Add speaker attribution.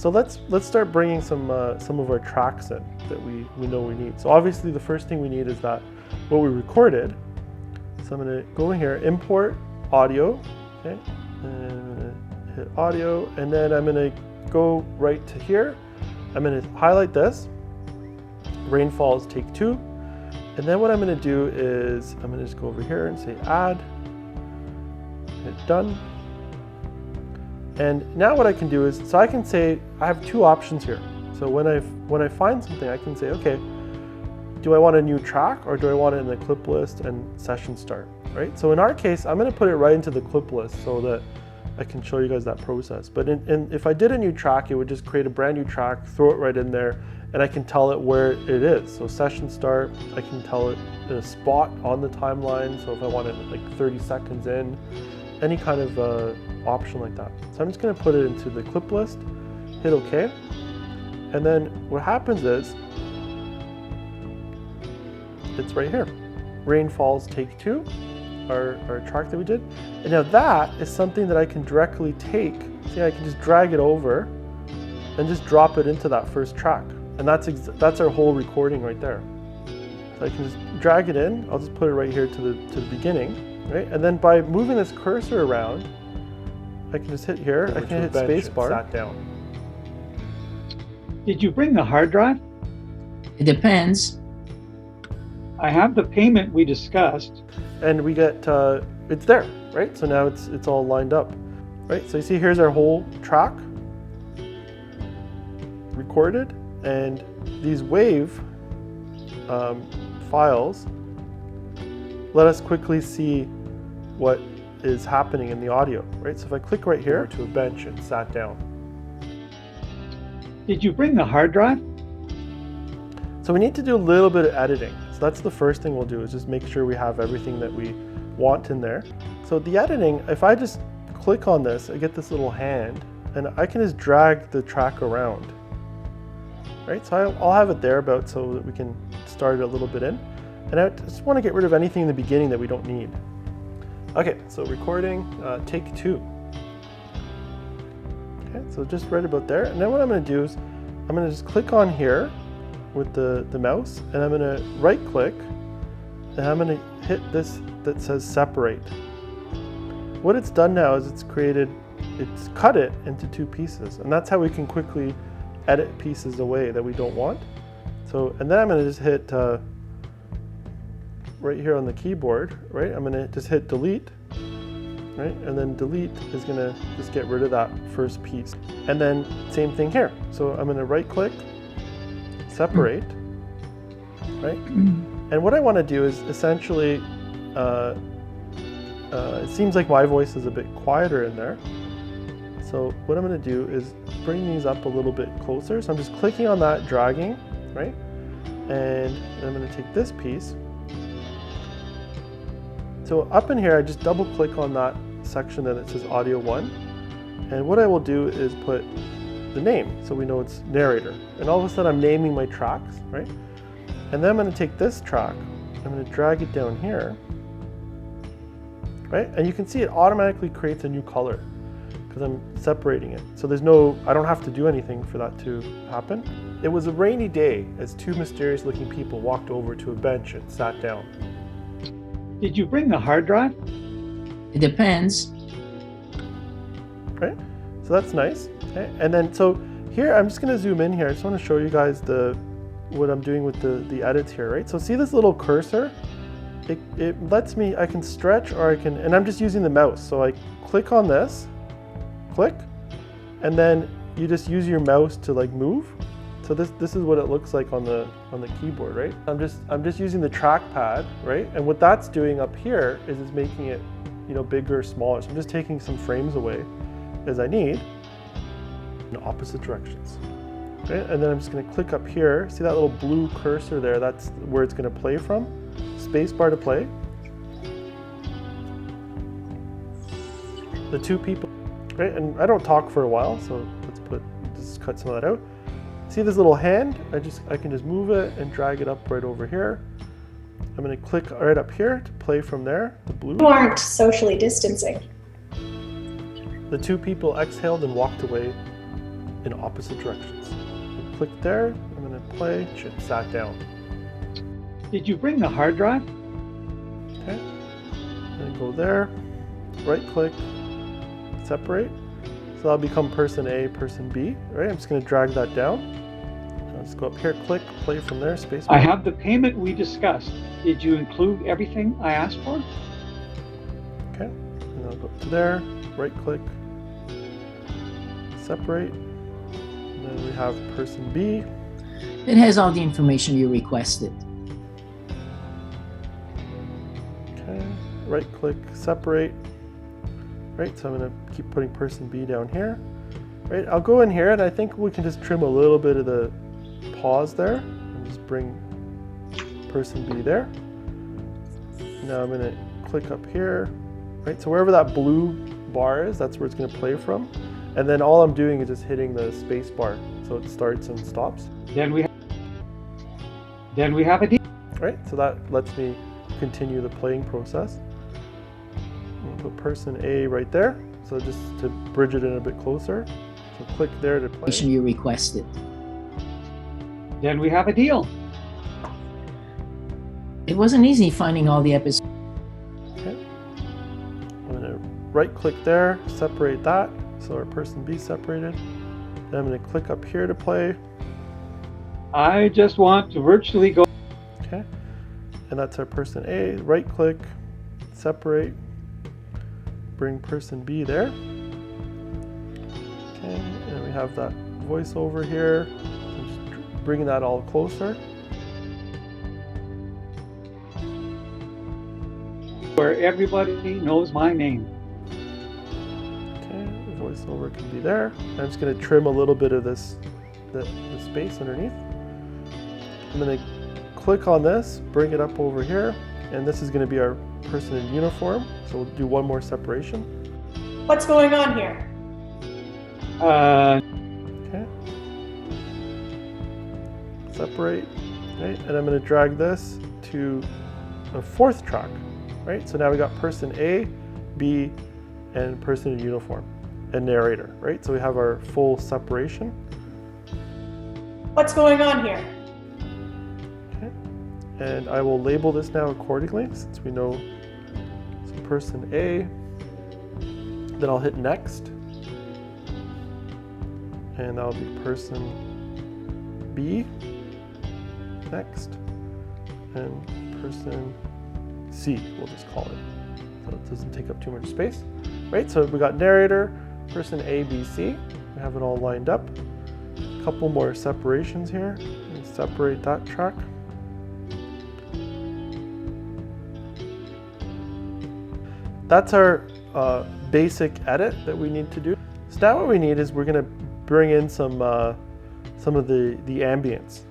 Speaker 1: So let's start bringing some of our tracks in that we know we need. So obviously the first thing we need is that what we recorded. So I'm going to go in here, import audio, okay, and I'm going to hit audio, and then I'm going to go right to here. I'm going to highlight this, rainfalls take 2, and then what I'm going to do is I'm going to just go over here and say add, hit done. And now what I can do is, so I can say, I have 2 options here. So when I find something, I can say, okay, do I want a new track or do I want it in the clip list and session start, right? So in our case, I'm gonna put it right into the clip list so that I can show you guys that process. But if I did a new track, it would just create a brand new track, throw it right in there, and I can tell it where it is. So session start, I can tell it in a spot on the timeline. So if I want it like 30 seconds in, any kind of option like that. So I'm just going to put it into the clip list, hit OK, and then what happens is it's right here. Rainfalls take 2, our track that we did. And now that is something that I can directly take. See, I can just drag it over and just drop it into that first track. And that's our whole recording right there. So I can just drag it in. I'll just put it right here to the beginning. Right? And then by moving this cursor around, I can just hit here, I can hit spacebar. Sat down.
Speaker 2: Did you bring the hard drive?
Speaker 3: It depends.
Speaker 2: I have the payment we discussed.
Speaker 1: And we get, it's there, right? So now it's all lined up, right? So you see here's our whole track recorded, and these WAV files let us quickly see what is happening in the audio, right? So if I click right here to a bench and sat down.
Speaker 2: Did you bring the hard drive?
Speaker 1: So we need to do a little bit of editing. So that's the first thing we'll do, is just make sure we have everything that we want in there. So the editing, if I just click on this, I get this little hand, and I can just drag the track around, right? So I'll have it there about so that we can start it a little bit in. And I just want to get rid of anything in the beginning that we don't need. Okay, so recording, take 2. Okay, so just right about there. And then what I'm going to do is I'm going to just click on here with the mouse, and I'm going to right click, and I'm going to hit this that says separate. What it's done now is it's cut it into 2 pieces, and that's how we can quickly edit pieces away that we don't want. So, and then I'm going to just hit right here on the keyboard, right? I'm gonna just hit delete, right? And then delete is gonna just get rid of that first piece. And then same thing here. So I'm gonna right click, separate, right? And what I wanna do is essentially, it seems like my voice is a bit quieter in there. So what I'm gonna do is bring these up a little bit closer. So I'm just clicking on that, dragging, right? And I'm gonna take this piece. So up in here, I just double click on that section that it says audio 1. And what I will do is put the name, so we know it's narrator. And all of a sudden I'm naming my tracks, right? And then I'm gonna take this track, I'm gonna drag it down here, right? And you can see it automatically creates a new color because I'm separating it. So I don't have to do anything for that to happen. It was a rainy day as 2 mysterious looking people walked over to a bench and sat down.
Speaker 2: Did you bring the hard drive?
Speaker 3: It depends.
Speaker 1: Right, so that's nice. Okay. And then, so here, I'm just gonna zoom in here. I just wanna show you guys what I'm doing with the edits here, right? So see this little cursor? It lets me, I can stretch or and I'm just using the mouse. So I click on this, click, and then you just use your mouse to like move. So this is what it looks like on the keyboard, right? I'm just using the trackpad, right? And what that's doing up here is it's making it, bigger or smaller. So I'm just taking some frames away as I need in opposite directions. Okay? And then I'm just going to click up here. See that little blue cursor there? That's where it's going to play from. Spacebar to play. The 2 people, right? And I don't talk for a while, so let's just cut some of that out. See this little hand? I can just move it and drag it up right over here. I'm going to click right up here to play from there, the blue.
Speaker 4: You aren't socially distancing.
Speaker 1: The 2 people exhaled and walked away in opposite directions. Click there, I'm going to play, chip sat down.
Speaker 2: Did you bring the hard drive?
Speaker 1: Okay, then go there, right click, separate. So that'll become person A, person B, right? I'm just going to drag that down. Let's go up here, click, play from there, space bar.
Speaker 2: I have the payment we discussed. Did you include everything I asked for?
Speaker 1: Okay, and I'll go up to there, right click, separate. And then we have person B.
Speaker 3: It has all the information you requested.
Speaker 1: Okay, right click, separate. Right, so I'm going to keep putting person B down here. Right, I'll go in here and I think we can just trim a little bit of the pause there and just bring person B there. Now I'm going to click up here. Right, so wherever that blue bar is, that's where it's going to play from. And then all I'm doing is just hitting the space bar, so it starts and stops.
Speaker 2: Then we have a deal.
Speaker 1: Right, so that lets me continue the playing process. I'll put person A right there, so just to bridge it in a bit closer. So click there to play.
Speaker 3: Information you requested.
Speaker 2: Then we have a deal.
Speaker 3: It wasn't easy finding all the episodes.
Speaker 1: Okay. I'm going to right click there, separate that, so our person B separated. Then I'm going to click up here to play.
Speaker 2: I just want to virtually go.
Speaker 1: Okay, and that's our person A. Right click, separate, bring person B there. Okay, and we have that voiceover here. I'm just bringing that all closer.
Speaker 2: Where everybody knows my name.
Speaker 1: Okay, the voiceover can be there. I'm just going to trim a little bit of this, the space underneath. I'm going to click on this, bring it up over here, and this is going to be our person in uniform. So we'll do one more separation.
Speaker 4: What's going on here?
Speaker 1: Okay. Separate, right? And I'm going to drag this to a fourth track, right? So now we got person A, B, and person in uniform, and narrator, right? So we have our full separation.
Speaker 4: What's going on here?
Speaker 1: Okay. And I will label this now accordingly, since we know it's person A. Then I'll hit next. And that'll be person B, next, and person C, we'll just call it, so it doesn't take up too much space. Right, so we got narrator, person A, B, C, we have it all lined up. A couple more separations here, and separate that track. That's our basic edit that we need to do. So now what we need is we're going to bring in some of the ambience.